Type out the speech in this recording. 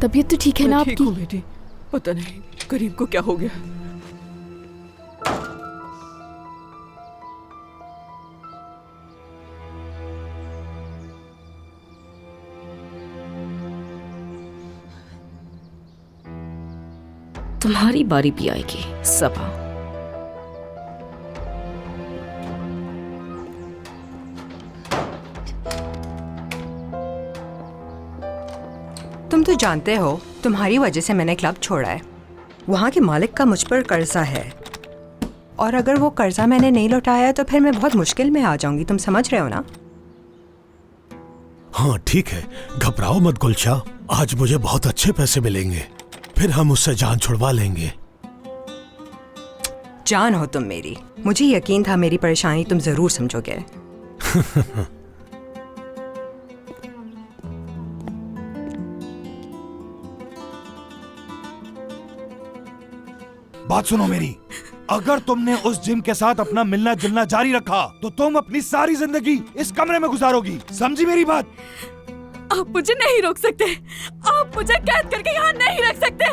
तबीयत तो ठीक है ना मैं ठीक आपकी? हूँ बेटी, पता नहीं करीम को क्या हो गया। तुम्हारी बारी भी आएगी सबा। तुम तो जानते हो तुम्हारी वजह से मैंने क्लब छोड़ा है। वहाँ के मालिक का मुझ पर कर्जा है, और अगर वो कर्जा मैंने नहीं लौटाया तो फिर मैं बहुत मुश्किल में आ जाऊंगी। तुम समझ रहे हो ना? हाँ ठीक है, घबराओ मत गुलशा, आज मुझे बहुत अच्छे पैसे मिलेंगे, फिर हम उससे जान छुड़वा लेंगे। जान हो तुम मेरी, मुझे यकीन था मेरी परेशानी तुम जरूर समझोगे। बात सुनो मेरी, अगर तुमने उस जिम के साथ अपना मिलना जुलना जारी रखा तो तुम अपनी सारी जिंदगी इस कमरे में गुजारोगी, समझी मेरी बात? आप मुझे नहीं रोक सकते, आप मुझे कैद करके यहाँ नहीं रख सकते।